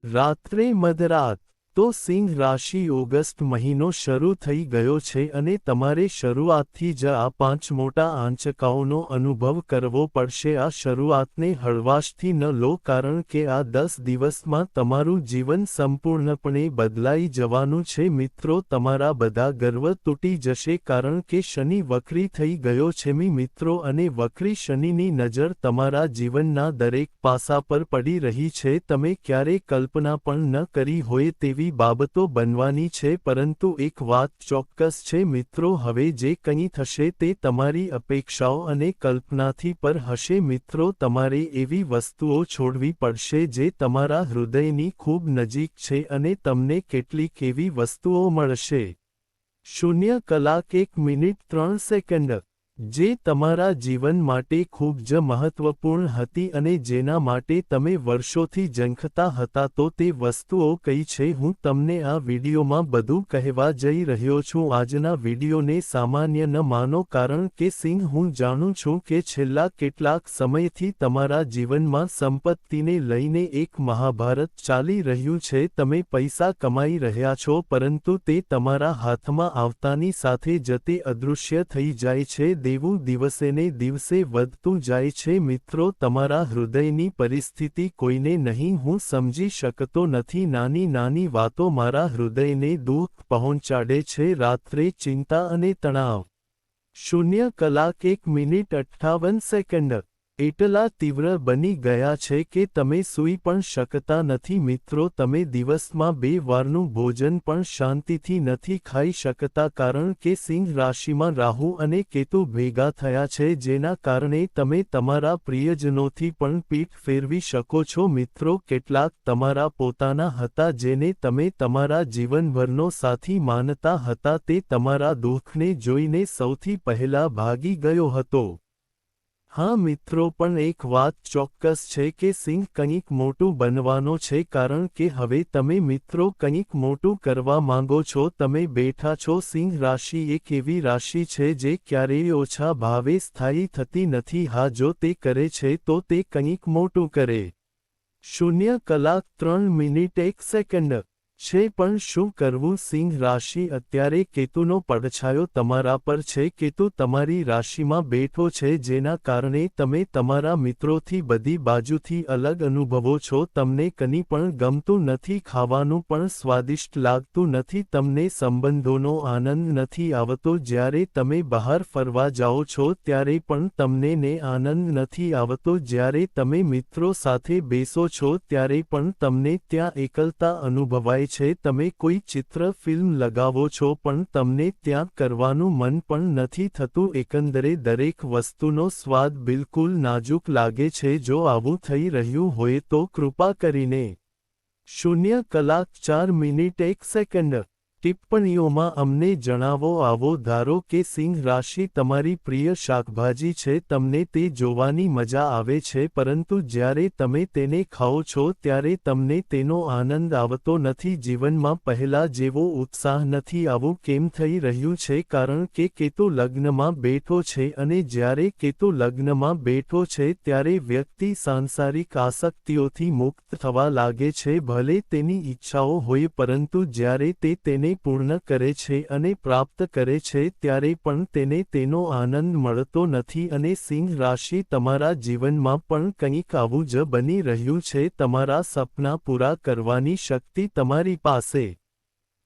રાત્રે મધરાત તો સિંહ રાશિ ઓગસ્ટ મહિનો શરૂ થઈ ગયો છે અને તમારે શરૂઆતથી જ આ 5 મોટા આંચકાઓનો અનુભવ કરવો પડશે। આ શરૂઆતને હળવાશથી ન લો કારણ કે આ 10 દિવસમાં તમારું જીવન સંપૂર્ણપણે બદલાઈ જવાનું છે। મિત્રો, તમારા બધા ગર્વ તૂટી જશે કારણ કે શનિ વક્રી થઈ ગયો છે। મિત્રો, અને વક્રી શનિની નજર તમારા જીવનના દરેક પાસા પર પડી રહી છે। તમે ક્યારેય કલ્પના પણ ન કરી હોય તેવી બાબતો બનવાની છે, પરંતુ એક વાત ચોક્કસ છે મિત્રો, હવે જે કંઈ થશે તે તમારી અપેક્ષાઓ અને કલ્પનાથી પર હશે। મિત્રો, તમારે એવી વસ્તુઓ છોડવી પડશે જે તમારા હૃદયની ખૂબ નજીક છે અને તમને કેટલીક એવી વસ્તુઓ મળશે 0 કલાક 1 મિનિટ 3 સેકન્ડ જે તમારા જીવન માટે ખૂબ જ મહત્વપૂર્ણ હતી અને જેના માટે તમે વર્ષોથી ઝંખતા હતા। તો તે વસ્તુઓ કઈ છે હું તમને આ વિડીયોમાં બધું કહેવા જઈ રહ્યો છું। આજના વિડીયોને સામાન્ય ન માનો કારણ કે સિંહ, હું જાણું છું કે છેલ્લા કેટલાક સમયથી તમારા જીવનમાં સંપત્તિને લઈને એક મહાભારત ચાલી રહ્યું છે। તમે પૈસા કમાઈ રહ્યા છો પરંતુ તે તમારા હાથમાં આવતાની સાથે જ તે અદૃશ્ય થઈ જાય છે। દેવું દિવસેને દિવસે વધતું જાય છે। મિત્રો, તમારા હૃદયની પરિસ્થિતિ કોઈને નહીં હું સમજી શકતો નથી। નાની નાની વાતો મારા હૃદયને દુઃખ પહોંચાડે છે। રાત્રે ચિંતા અને તણાવ 0 કલાક 1 મિનિટ 58 સેકન્ડ એટલા તીવ્ર બની ગયા છે કે તમે સૂઈ પણ શકતા નથી। મિત્રો, તમે દિવસમાં 2 વારનું ભોજન પણ શાંતિથી નથી ખાઈ શકતા કારણ કે સિંહ રાશિમાં રાહુ અને કેતુ ભેગા થયા છે, જેના કારણે તમે તમારા પ્રિયજનોથી પણ પીઠ ફેરવી શકો છો। મિત્રો, કેટલાક તમારા પોતાના હતા જેને તમે તમારા જીવનભરનો સાથી માનતા હતા, તે તમારા દુઃખને જોઈને સૌથી પહેલા ભાગી ગયો હતો। હા મિત્રો, પણ એક વાત ચોક્કસ છે કે સિંહ કંઈક મોટું બનવાનો છે કારણ કે હવે તમે મિત્રો કંઈક મોટું કરવા માંગો છો। તમે બેઠા છો। સિંહ રાશિ એક એવી રાશિ છે જે ક્યારેય ઓછા ભાવે સ્થાયી થતી નથી। હા, જો તે કરે છે તો તે કંઈક મોટું કરે 0 કલાક 3 મિનિટ 1 સેકન્ડ છે પણ શું કરવું? સિંહ રાશિ, અત્યારે કેતુનો પડછાયો તમારા પર છે। કેતુ તમારી રાશિમાં બેઠો છે જેના કારણે તમે તમારા મિત્રોથી બધી બાજુથી અલગ અનુભવો છો। તમને કંઈ પણ ગમતું નથી, ખાવાનું પણ સ્વાદિષ્ટ લાગતું નથી, તમને સંબંધોનો આનંદ નથી આવતો। જ્યારે તમે બહાર ફરવા જાઓ છો ત્યારે પણ તમને ને આનંદ નથી આવતો। જ્યારે તમે મિત્રો સાથે બેસો છો ત્યારે પણ તમને ત્યાં એકલતા અનુભવાય છે। તમે કોઈ ચિત્ર ફિલ્મ લગાવો છો પણ તમને ત્યાં કરવાનું મન પણ નથી થતું। એકંદરે દરેક વસ્તુનો સ્વાદ બિલકુલ નાજુક લાગે છે। જો આવું થઈ રહ્યું હોય તો કૃપા કરીને 0 કલાક 4 મિનિટ 1 સેકન્ડ ટિપ્પણીઓમાં અમને જણાવો। આવો ધારો કે સિંહ રાશિ તમારી પ્રિય શાકભાજી છે, તમને તે જોવાની મજા આવે છે પરંતુ જ્યારે તમે તેને ખાઓ છો ત્યારે તમને તેનો આનંદ આવતો નથી। જીવનમાં પહેલા જેવો ઉત્સાહ નથી। આવું કેમ થઈ રહ્યું છે? કારણ કે કેતુ લગ્નમાં બેઠો છે અને જ્યારે કેતુ લગ્નમાં બેઠો છે ત્યારે વ્યક્તિ સાંસારિક આસક્તિઓથી મુક્ત થવા લાગે છે। ભલે તેની ઈચ્છાઓ હોય પરંતુ જ્યારે તે તેને પૂર્ણ કરે છે અને પ્રાપ્ત કરે છે ત્યારે પણ તેને તેનો આનંદ મળતો નથી। અને સિંહ રાશિ, તમારા જીવનમાં પણ કંઈક આવું જ બની રહ્યું છે। તમારા સપના પૂરા કરવાની શક્તિ તમારી પાસે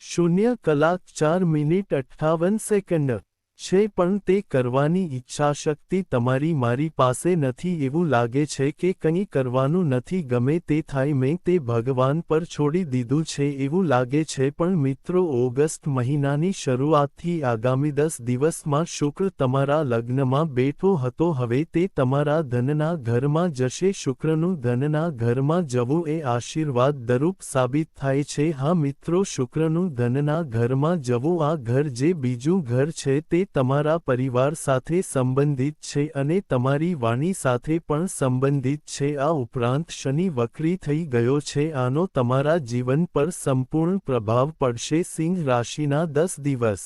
0 કલાક 4 મિનિટ 58 સેકન્ડ છે પણ તે કરવાની ઈચ્છાશક્તિ તમારી મારી પાસે નથી। એવું લાગે છે કે કંઈ કરવાનું નથી, ગમે તે થાય મેં તે ભગવાન પર છોડી દીધું છે એવું લાગે છે। પણ મિત્રો, ઓગસ્ટ મહિનાની શરૂઆતથી આગામી 10 દિવસમાં શુક્ર તમારા લગ્નમાં બેઠો હતો, હવે તે તમારા ધનના ઘરમાં જશે। શુક્રનું ધનના ઘરમાં જવું એ આશીર્વાદ દરૂપ સાબિત થાય છે। હા મિત્રો, શુક્રનું ધનના ઘરમાં જવું, આ ઘર જે બીજું ઘર છે તે તમારા પરિવાર સાથે સંબંધિત છે અને તમારી વાણી સાથે પણ સંબંધિત છે। આ ઉપરાંત શનિ વક્રી થઈ ગયો છે, આનો તમારા જીવન પર સંપૂર્ણ પ્રભાવ પડશે। સિંહ રાશિના 10 દિવસ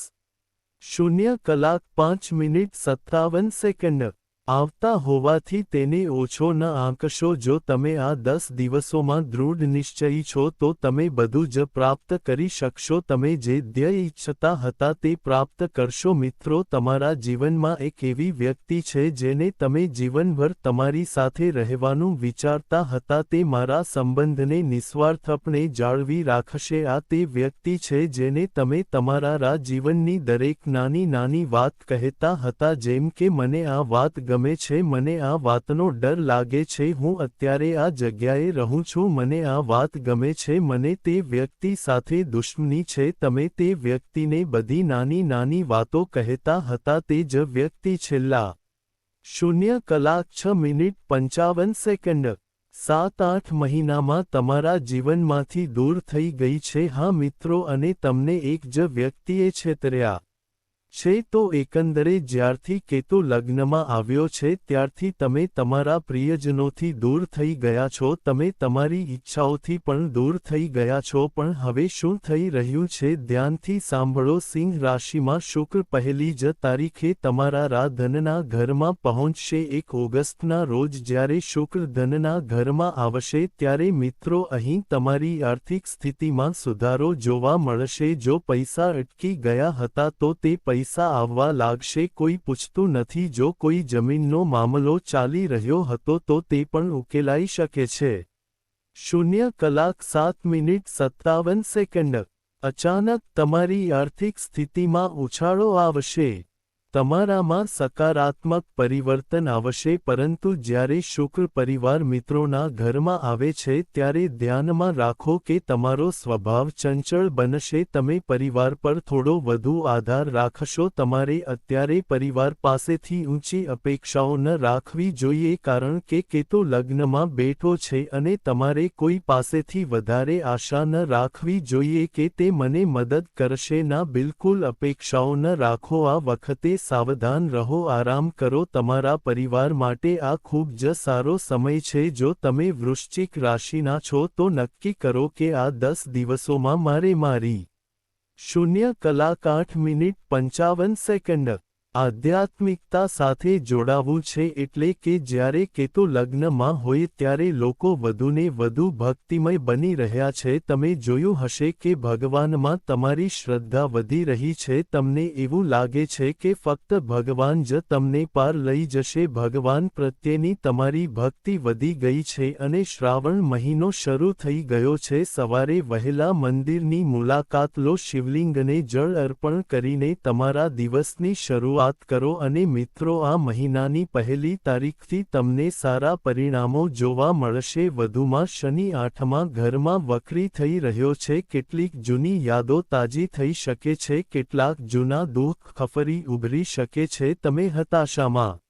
0 કલાક 5 મિનિટ 57 સેકન્ડ આવતા હોવાથી તેને ઓછો ન આંકશો. જો તમે આ 10 દિવસોમાં દૃઢ નિશ્ચયી છો તો તમે બધું જ પ્રાપ્ત કરી શકશો. તમે જે ધ્યેય ઈચ્છતા હતા તે પ્રાપ્ત કરશો. મિત્રો, તમારા જીવનમાં એક એવી વ્યક્તિ છે જેને તમે જીવનભર તમારી સાથે રહેવાનું વિચારતા હતા. તે મારા સંબંધને નિસ્વાર્થપણે જાળવી રાખશે. આ તે વ્યક્તિ છે જેને તમે તમારા જીવનની દરેક નાની નાની વાત કહેતા હતા, જેમ કે મને આ વાત ગમે છે, મને આ વાતનો ડર લાગે છે, હું અત્યારે આ જગ્યાએ રહું છું, મને આ વાત ગમે છે, મને તે વ્યક્તિ સાથે દુશ્મની છે. તમે તે વ્યક્તિને બધી નાની નાની વાતો કહેતા હતા. તે જ વ્યક્તિ છેલ્લા 0 કલાક 6 મિનિટ 55 સેકન્ડ 7-8 મહિનામાં તમારા જીવનમાંથી દૂર થઈ ગઈ છે. હા મિત્રો, અને તમને એક જ વ્યક્તિએ છેતર્યા છે. તો એકંદરે જ્યારથી કેતુ લગ્નમાં આવ્યો છે ત્યારથી તમે તમારા પ્રિયજનોથી દૂર થઈ ગયા છો. તમે તમારી ઈચ્છાઓથી પણ દૂર થઈ ગયા છો. પણ હવે શું થઈ રહ્યું છે? ધ્યાનથી સાંભળો. સિંહ રાશિમાં શુક્ર પહેલી જ તારીખે તમારા ધનના ઘરમાં પહોંચશે. 1 ઓગસ્ટના રોજ જ્યારે શુક્ર ધનના ઘરમાં આવશે ત્યારે મિત્રો અહીં તમારી આર્થિક સ્થિતિમાં સુધારો જોવા મળશે. જો પૈસા અટકી ગયા હતા તો તે પૈસા આવવા લાગશે. કોઈ પૂછતું નથી. જો કોઈ જમીનનો મામલો ચાલી રહ્યો હતો તો તે પણ ઉકેલાઈ શકે છે. 0 કલાક 7 મિનિટ 57 સેકન્ડ અચાનક તમારી આર્થિક સ્થિતિમાં ઉછાળો આવશે. તમારામાં સકારાત્મક પરિવર્તન આવશે. પરંતુ જ્યારે શુક્ર પરિવાર મિત્રોના ઘરમાં આવે છે ત્યારે ધ્યાનમાં રાખો કે તમારો સ્વભાવ ચંચળ બનશે. તમે પરિવાર પર થોડો વધુ આધાર રાખશો. તમારે અત્યારે પરિવાર પાસેથી ઊંચી અપેક્ષાઓ ન રાખવી જોઈએ, કારણ કે કેતુ લગ્નમાં બેઠો છે અને તમારે કોઈ પાસેથી વધારે આશા ન રાખવી જોઈએ કે તે મને મદદ કરશે. ના, બિલકુલ અપેક્ષાઓ ન રાખો. આ વખતે સાવધાન રહો, આરામ કરો. તમારા પરિવાર માટે આ ખૂબ જ સારો સમય છે. જો તમે વૃશ્ચિક રાશિના છો તો નક્કી કરો કે આ 10 દિવસોમાં મારે મારી 0 કલાક 8 મિનિટ 55 સેકન્ડ આધ્યાત્મિકતા સાથે જોડાવું છે. એટલે કે જ્યારે કેતુ લગ્નમાં હોય ત્યારે લોકો વધુને વધુ ભક્તિમય બની રહ્યા છે. તમે જોયું હશે કે ભગવાનમાં તમારી શ્રદ્ધા વધી રહી છે. તમને એવું લાગે છે કે ફક્ત ભગવાન જ તમને પાર લઈ જશે. ભગવાન પ્રત્યેની તમારી ભક્તિ વધી ગઈ છે અને શ્રાવણ મહિનો શરૂ થઈ ગયો છે. સવારે વહેલા મંદિરની મુલાકાત લો, શિવલિંગને જળ અર્પણ કરીને તમારા દિવસની શરૂઆત કરો. અને મિત્રો, આ મહિનાની પહેલી તારીખથી તમને સારા પરિણામો જોવા મળશે. વધુમાં શનિ 8મા ઘરમાં વક્રી થઈ રહ્યો છે. કેટલીક જૂની યાદો તાજી થઈ શકે છે, કેટલાક જૂના દુઃખ ફરી ઉભરી શકે છે. તમે હતાશામાં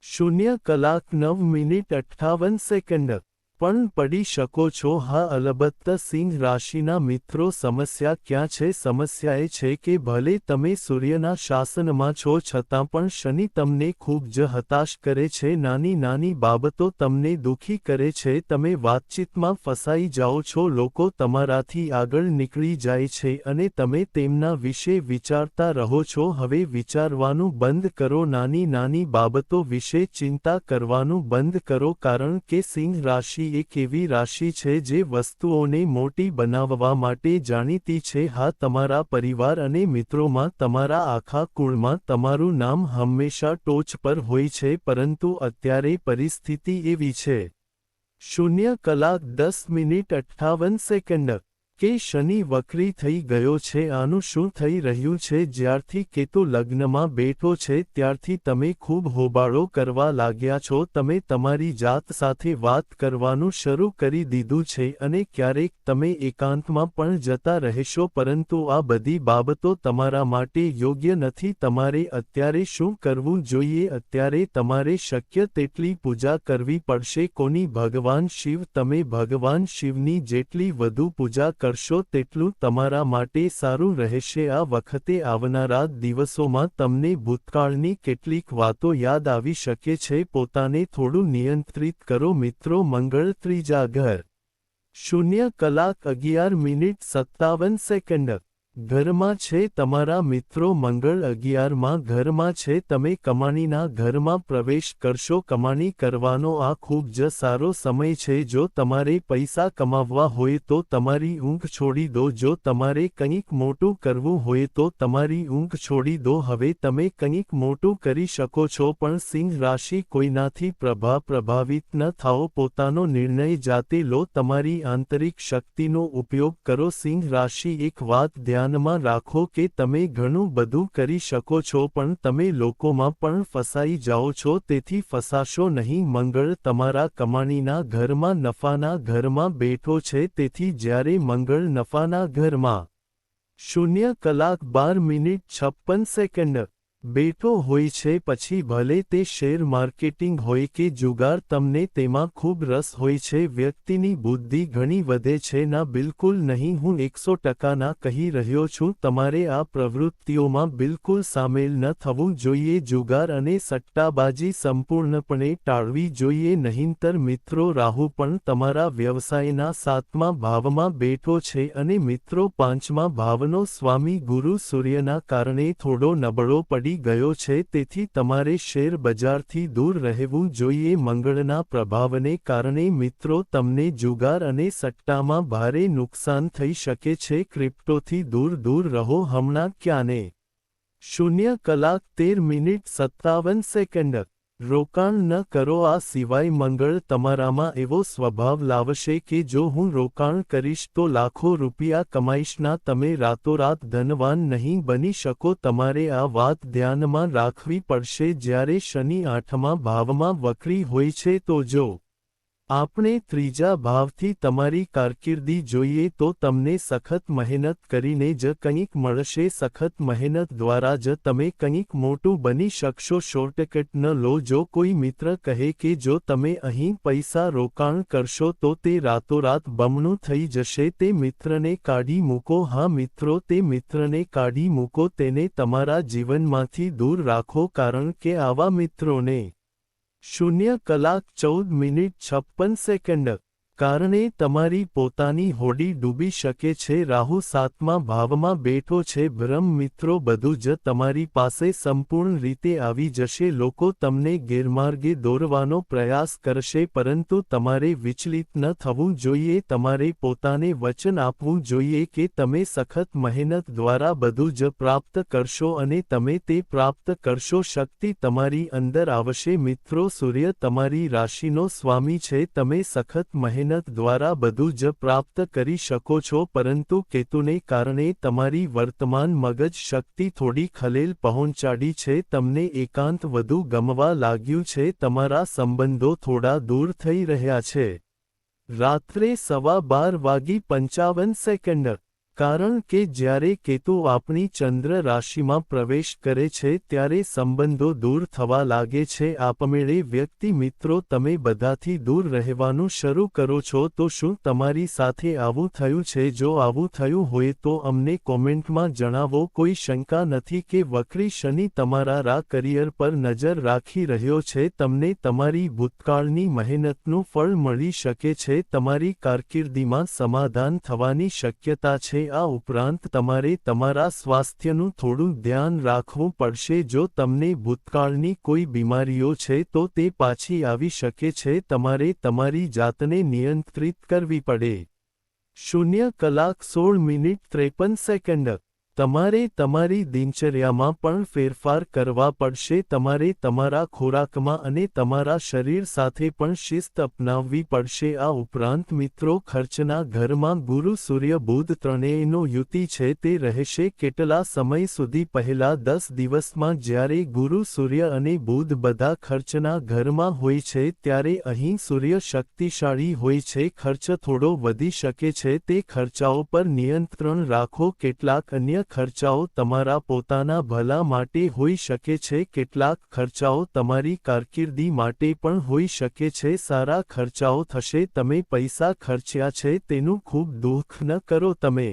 0 કલાક 9 મિનિટ 58 સેકન્ડ પણ પડી શકો છો. હા, અલબત્ત સિંહ રાશિના મિત્રો, સમસ્યા ક્યાં છે? સમસ્યા એ છે કે ભલે તમે સૂર્યના શાસનમાં છો છતાં પણ શનિ તમને ખૂબ જ હતાશ કરે છે. નાની નાની બાબતો તમને દુઃખી કરે છે. તમે વાતચીતમાં ફસાઈ જાઓ છો, લોકો તમારાથી આગળ નીકળી જાય છે અને તમે તેમના વિશે વિચારતા રહો છો. હવે વિચારવાનું બંધ કરો. નાની નાની બાબતો વિશે ચિંતા કરવાનું બંધ કરો, કારણ કે સિંહ રાશિ એક એવી રાશિ છે જે વસ્તુઓને મોટી બનાવવા માટે જાણીતી છે. હા, તમારા પરિવાર અને મિત્રોમાં, તમારા આખા કુળમાં તમારું નામ હંમેશા ટોચ પર હોય છે. પરંતુ અત્યારે પરિસ્થિતિ એવી છે 0 કલાક 10 મિનિટ 58 સેકન્ડ કે શનિ વક્રી થઈ ગયો છે. આનું શું થઈ રહ્યું છે? જ્યારથી કેતુ લગ્નમાં બેઠો છે ત્યારથી તમે ખૂબ હોબાળો કરવા લાગ્યા છો. તમે તમારી જાત સાથે વાત કરવાનું શરૂ કરી દીધું છે અને ક્યારેક તમે એકાંતમાં પણ જતા રહેશો. પરંતુ આ બધી બાબતો તમારા માટે યોગ્ય નથી. તમારે અત્યારે શું કરવું જોઈએ? અત્યારે તમારે શક્ય તેટલી પૂજા કરવી પડશે. કોની? ભગવાન શિવ. તમે ભગવાન શિવની જેટલી વધુ પૂજા કરશો તેટલું તમારા માટે સારું રહેશે. આ વખતે આવનારા દિવસોમાં તમને ભૂતકાળની કેટલીક વાતો યાદ આવી શકે છે. પોતાને થોડું નિયંત્રિત કરો. મિત્રો, મંગળ ત્રીજા ઘર 0 કલાક 11 મિનિટ 57 સેકન્ડ ઘરમાં છે તમારા મિત્રો મંગળ 11માં ઘરમાં છે તમે કમાણીના ઘરમાં પ્રવેશ કરશો કમાણી કરવાનો આ ખૂબ જ સારો સમય છે જો તમારે પૈસા કમાવવા હોય તો તમારી ઊંઘ છોડી દો જો તમારે કંઈક મોટું કરવું હોય તો તમારી ઊંઘ છોડી દો હવે તમે કંઈક મોટું કરી શકો છો પણ સિંહ રાશિ કોઈનાથી પ્રભાવિત ન થાઓ પોતાનો નિર્ણય જાતે લો તમારી આંતરિક શક્તિનો ઉપયોગ કરો સિંહ રાશિ એક વાત ધ્યાનમાં રાખો કે તમે ઘણું બધું કરી શકો છો પણ તમે લોકોમાં પણ ફસાઈ જાઓ છો તેથી ફસાશો નહીં મંગળ તમારા કમાણીના ઘરમાં નફાના ઘરમાં બેઠો છે તેથી જ્યારે મંગળ નફાના ઘરમાં 0:12:56 બેઠો હોય છે પછી ભલે તે શેર માર્કેટિંગ હોય કે જુગાર તમને તેમાં ખૂબ રસ હોય છે વ્યક્તિની બુદ્ધિ ઘણી વધે છે ના બિલકુલ નહીં હું 100% કહી રહ્યો છું તમારે આ પ્રવૃત્તિઓમાં બિલકુલ સામેલ ન થવું જોઈએ જુગાર અને સટ્ટાબાજી સંપૂર્ણપણે ટાળવી જોઈએ નહીંતર મિત્રો રાહુ પણ તમારા વ્યવસાયના 7મા ભાવમાં બેઠો છે અને મિત્રો 5મા ભાવનો સ્વામી ગુરુ સૂર્યના કારણે થોડો નબળો પડી ગયો છે તેથી તમારે શેર બજારથી દૂર રહેવું જોઈએ મંગળના પ્રભાવને કારણે મિત્રો તમને જુગાર અને સટ્ટામાં ભારે નુકસાન થઈ શકે છે ક્રિપ્ટોથી દૂર રહો હમણાં ક્યાંને 0:13:57 રોકાણ ન કરો આ સિવાય મંગળ તમારામાં એવો સ્વભાવ લાવશે કે જો હું રોકાણ કરીશ તો લાખો રૂપિયા કમાઈશના તમે રાતોરાત ધનવાન નહીં બની શકો તમારે આ વાત ધ્યાનમાં રાખવી પડશે જ્યારે શનિ 8મા ભાવમાં વક્રી હોય છે તો જો આપણે ત્રીજા ભાવથી તમારી કારકિર્દી જોઈએ તો તમને સખત મહેનત કરીને જ કંઈક મળશે સખત મહેનત દ્વારા જ તમે કંઈક મોટું બની શકશો શોર્ટકટ ન લો જો કોઈ મિત્ર કહે કે જો તમે અહીં પૈસા રોકાણ કરશો તો તે રાતોરાત બમણું થઈ જશે તે મિત્રને કાઢી મૂકો હા મિત્રો તે મિત્રને કાઢી મૂકો તેને તમારા જીવનમાંથી દૂર રાખો કારણ કે આવા મિત્રોને 0:14:56 કારણે તમારી પોતાની હોડી ડૂબી શકે છે રાહુ 7મા ભાવમાં બેઠો છે બ્રહ્મ મિત્રો બધું જ તમારી પાસે સંપૂર્ણ રીતે આવી જશે લોકો તમને ગેરમાર્ગે દોરવાનો પ્રયાસ કરશે પરંતુ તમારે વિચલિત ન થવું જોઈએ તમારે પોતાને વચન આપવું જોઈએ કે તમે સખત મહેનત દ્વારા બધું જ પ્રાપ્ત કરશો અને તમે તે પ્રાપ્ત કરશો શક્તિ તમારી અંદર આવશે મિત્રો સૂર્ય તમારી રાશિનો સ્વામી છે તમે સખત મહેનત દ્વારા બધું જ પ્રાપ્ત કરી શકો છો પરંતુ કેતુને કારણે તમારી વર્તમાન મગજ શક્તિ થોડી ખલેલ પહોંચાડી છે તમને એકાંત વધુ ગમવા લાગ્યું છે તમારા સંબંધો થોડા દૂર થઈ રહ્યા છે રાત્રે 12:55 કારણ કે જ્યારે કેતુ આપણી ચંદ્ર રાશિમાં પ્રવેશ કરે છે ત્યારે સંબંધો દૂર થવા લાગે છે આપમેળે વ્યક્તિ મિત્રો તમે બધાથી દૂર રહેવાનું શરૂ કરો છો તો શું તમારી સાથે આવું થયું છે જો આવું થયું હોય તો અમને કોમેન્ટમાં જણાવો કોઈ શંકા નથી કે વક્રી શનિ તમારા કરિયર પર નજર રાખી રહ્યો છે તમને તમારી ભૂતકાળની મહેનતનું ફળ મળી શકે છે તમારી કારકિર્દીમાં સમાધાન થવાની શક્યતા છે આ ઉપરાંત તમારે તમારા સ્વાસ્થ્યનું થોડું ધ્યાન રાખવું પડશે જો તમને ભૂતકાળની કોઈ બીમારીઓ છે તો તે પાછી આવી શકે છે તમારે તમારી જાતને નિયંત્રિત કરવી પડે 0:16:53 તમારે તમારી દિનચર્યામાં પણ ફેરફાર કરવા પડશે તમારે તમારા ખોરાકમાં અને તમારા શરીર સાથે પણ શિસ્ત અપનાવવી પડશે આ ઉપરાંત મિત્રો ખર્ચના ઘરમાં ગુરુ સૂર્ય બુધ ત્રણેયનો યુતિ છે તે રહેશે કેટલા સમય સુધી પહેલા 10 દિવસમાં જ્યારે ગુરુ સૂર્ય અને બુધ બધા ખર્ચના ઘરમાં હોય છે ત્યારે અહીં સૂર્ય શક્તિશાળી હોય છે ખર્ચ થોડો વધી શકે છે તે ખર્ચાઓ પર નિયંત્રણ રાખો કેટલાક અન્ય ખર્ચાઓ તમારા પોતાના ભલા માટે હોઈ શકે છે કેટલાક ખર્ચાઓ તમારી કારકિર્દી માટે પણ હોઈ શકે છે સારા ખર્ચાઓ થશે તમે પૈસા ખર્ચ્યા છે તેનું ખૂબ દુઃખ ન કરો તમે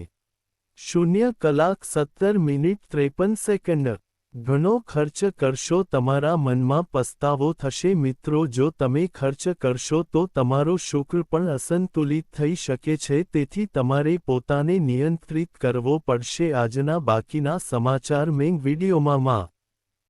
0:17:53 ઘણો ખર્ચ કરશો તમારા મનમાં પસ્તાવો થશે મિત્રો જો તમે ખર્ચ કરશો તો તમારો શુક્ર પણ અસંતુલિત થઈ શકે છે તેથી તમારે પોતાને નિયંત્રિત કરવો પડશે આજના બાકીના સમાચાર મેં વિડીયોમાં